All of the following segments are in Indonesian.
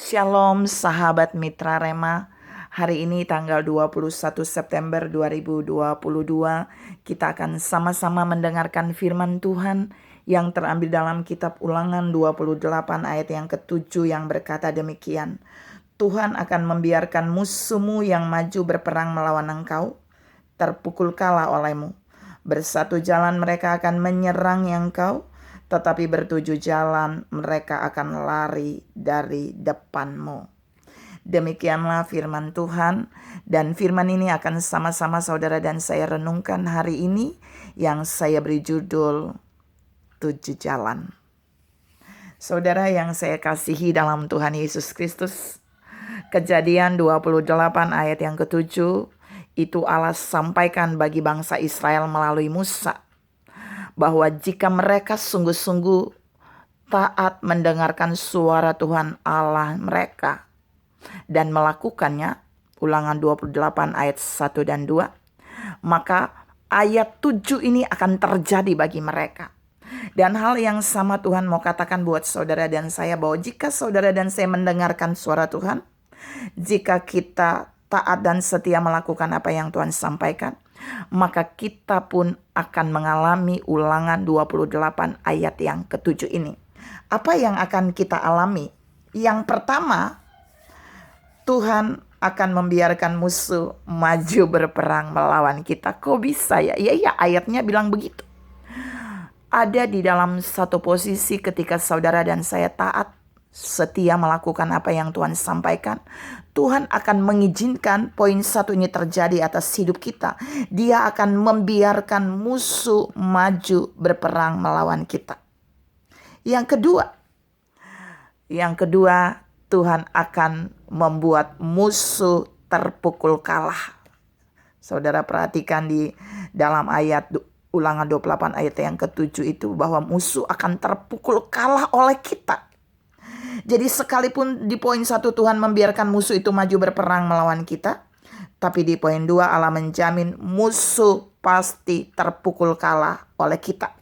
Shalom sahabat Mitra Rema. Hari ini tanggal 21 September 2022 kita akan sama-sama mendengarkan firman Tuhan yang terambil dalam kitab Ulangan 28 ayat yang ke-7 yang berkata demikian. Tuhan akan membiarkan musuhmu yang maju berperang melawan engkau, terpukul kalah olehmu. Bersatu jalan mereka akan menyerang engkau, tetapi bertujuh jalan mereka akan lari dari depanmu. Demikianlah firman Tuhan, dan firman ini akan sama-sama saudara dan saya renungkan hari ini yang saya beri judul 7 jalan. Saudara yang saya kasihi dalam Tuhan Yesus Kristus, Kejadian 28 ayat yang ke-7 itu Allah sampaikan bagi bangsa Israel melalui Musa, bahwa jika mereka sungguh-sungguh taat mendengarkan suara Tuhan Allah mereka dan melakukannya, Ulangan 28 ayat 1 dan 2, maka ayat 7 ini akan terjadi bagi mereka. Dan hal yang sama Tuhan mau katakan buat saudara dan saya, bahwa jika saudara dan saya mendengarkan suara Tuhan, jika kita taat dan setia melakukan apa yang Tuhan sampaikan, maka kita pun akan mengalami Ulangan 28 ayat yang ke-7 ini. Apa yang akan kita alami? Yang pertama, Tuhan akan membiarkan musuh maju berperang melawan kita. Kok bisa ya? Iya, ayatnya bilang begitu. Ada di dalam satu posisi ketika saudara dan saya taat, setia melakukan apa yang Tuhan sampaikan, Tuhan akan mengizinkan poin satu ini terjadi atas hidup kita. Dia akan membiarkan musuh maju berperang melawan kita. Yang kedua, Tuhan akan membuat musuh terpukul kalah. Saudara perhatikan di dalam ayat Ulangan 28 ayat yang ke-7 itu, bahwa musuh akan terpukul kalah oleh kita. Jadi sekalipun di poin 1 Tuhan membiarkan musuh itu maju berperang melawan kita, tapi di poin 2 Allah menjamin musuh pasti terpukul kalah oleh kita.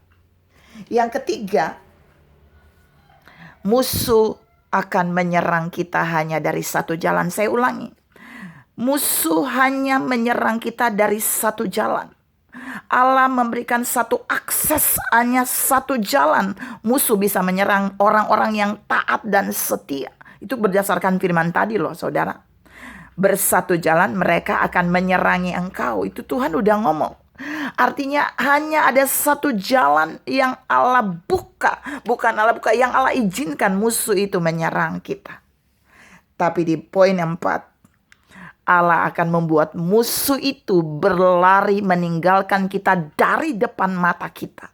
Yang ketiga, musuh akan menyerang kita hanya dari satu jalan. Saya ulangi, musuh hanya menyerang kita dari satu jalan. Allah memberikan satu akses, hanya satu jalan musuh bisa menyerang orang-orang yang taat dan setia. Itu berdasarkan firman tadi loh saudara. Bersatu jalan mereka akan menyerangi engkau. Itu Tuhan udah ngomong. Artinya hanya ada satu jalan yang Allah buka. Bukan Allah buka, yang Allah izinkan musuh itu menyerang kita. Tapi di poin 4, Allah akan membuat musuh itu berlari meninggalkan kita dari depan mata kita.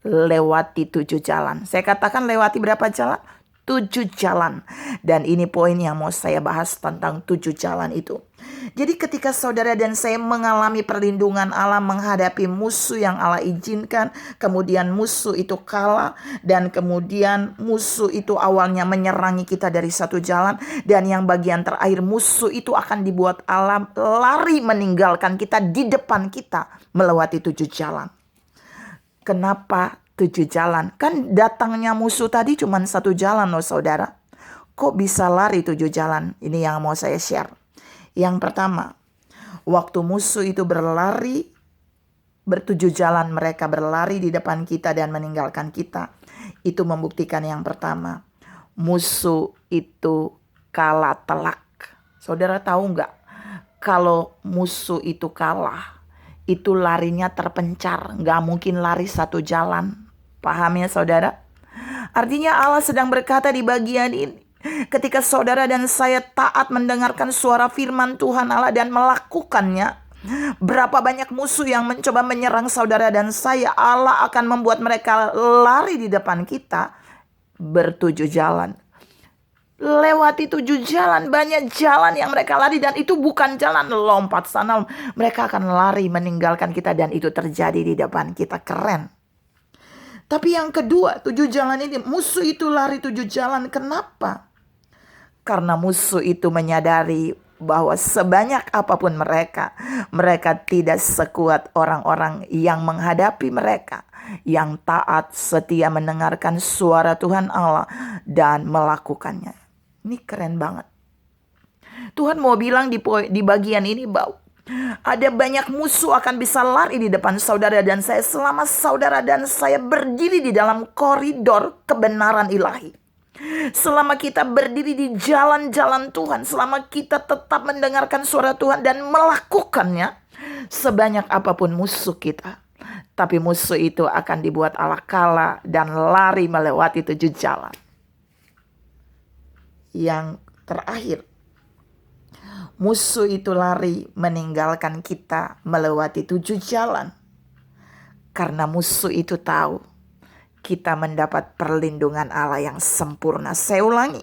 Lewati 7 jalan. Saya katakan lewati berapa jalan? 7 jalan. Dan ini poin yang mau saya bahas tentang 7 jalan itu. Jadi ketika saudara dan saya mengalami perlindungan Allah menghadapi musuh yang Allah izinkan, kemudian musuh itu kalah, dan kemudian musuh itu awalnya menyerangi kita dari satu jalan, dan yang bagian terakhir musuh itu akan dibuat Allah lari meninggalkan kita di depan kita melewati 7 jalan. Kenapa 7 jalan? Kan datangnya musuh tadi cuma satu jalan loh saudara. Kok bisa lari 7 jalan? Ini yang mau saya share. Yang pertama, waktu musuh itu berlari, bertujuh jalan mereka berlari di depan kita dan meninggalkan kita. Itu membuktikan yang pertama, musuh itu kalah telak. Saudara tahu nggak? Kalau musuh itu kalah, itu larinya terpencar. Nggak mungkin lari satu jalan. Paham ya saudara? Artinya Allah sedang berkata di bagian ini, ketika saudara dan saya taat mendengarkan suara firman Tuhan Allah dan melakukannya, berapa banyak musuh yang mencoba menyerang saudara dan saya, Allah akan membuat mereka lari di depan kita bertujuh jalan. Lewati 7 jalan, banyak jalan yang mereka lari, dan itu bukan jalan lompat sana. Mereka akan lari meninggalkan kita dan itu terjadi di depan kita. Keren. Tapi yang kedua, 7 jalan ini, musuh itu lari 7 jalan. Kenapa? Karena musuh itu menyadari bahwa sebanyak apapun mereka tidak sekuat orang-orang yang menghadapi mereka, yang taat setia mendengarkan suara Tuhan Allah dan melakukannya. Ini keren banget. Tuhan mau bilang di bagian ini bahwa ada banyak musuh akan bisa lari di depan saudara dan saya selama saudara dan saya berdiri di dalam koridor kebenaran ilahi. Selama kita berdiri di jalan-jalan Tuhan, selama kita tetap mendengarkan suara Tuhan dan melakukannya, sebanyak apapun musuh kita, tapi musuh itu akan dibuat Allah kalah dan lari melewati 7 jalan. Yang terakhir, musuh itu lari meninggalkan kita melewati 7 jalan. Karena musuh itu tahu kita mendapat perlindungan Allah yang sempurna. Saya ulangi.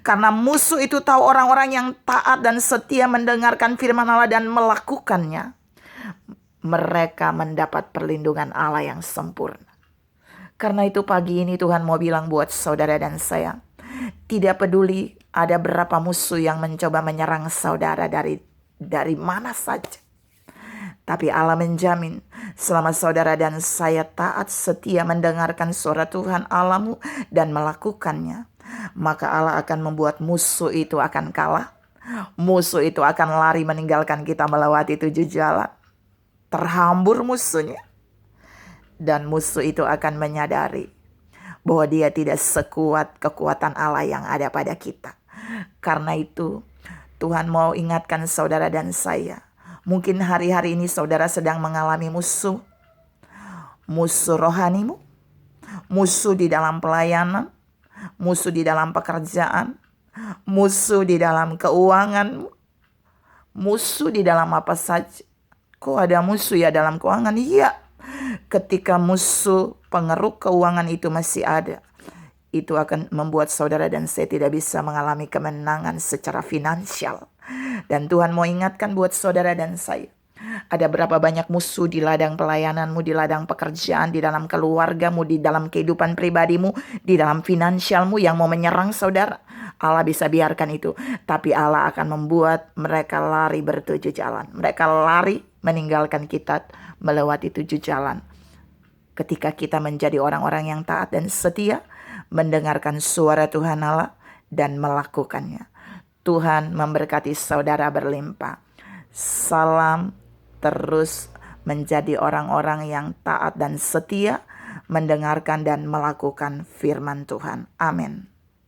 Karena musuh itu tahu orang-orang yang taat dan setia mendengarkan firman Allah dan melakukannya, mereka mendapat perlindungan Allah yang sempurna. Karena itu pagi ini Tuhan mau bilang buat saudara dan saya, tidak peduli ada berapa musuh yang mencoba menyerang saudara dari mana saja. Tapi Allah menjamin selama saudara dan saya taat setia mendengarkan suara Tuhan Allahmu dan melakukannya, maka Allah akan membuat musuh itu akan kalah. Musuh itu akan lari meninggalkan kita melewati 7 jalan. Terhambur musuhnya. Dan musuh itu akan menyadari bahwa dia tidak sekuat kekuatan Allah yang ada pada kita. Karena itu Tuhan mau ingatkan saudara dan saya. Mungkin hari-hari ini saudara sedang mengalami musuh. Musuh rohanimu. Musuh di dalam pelayanan. Musuh di dalam pekerjaan. Musuh di dalam keuanganmu. Musuh di dalam apa saja. Kok ada musuh ya dalam keuangan? Iya. Ketika musuh pengeruk keuangan itu masih ada, itu akan membuat saudara dan saya tidak bisa mengalami kemenangan secara finansial. Dan Tuhan mau ingatkan buat saudara dan saya, ada berapa banyak musuh di ladang pelayananmu, di ladang pekerjaan, di dalam keluargamu, di dalam kehidupan pribadimu, di dalam finansialmu yang mau menyerang saudara. Allah bisa biarkan itu, tapi Allah akan membuat mereka lari ber7 jalan. Mereka lari meninggalkan kita melewati 7 jalan. Ketika kita menjadi orang-orang yang taat dan setia, mendengarkan suara Tuhan Allah dan melakukannya. Tuhan memberkati saudara berlimpah. Salam terus menjadi orang-orang yang taat dan setia, mendengarkan dan melakukan firman Tuhan. Amin.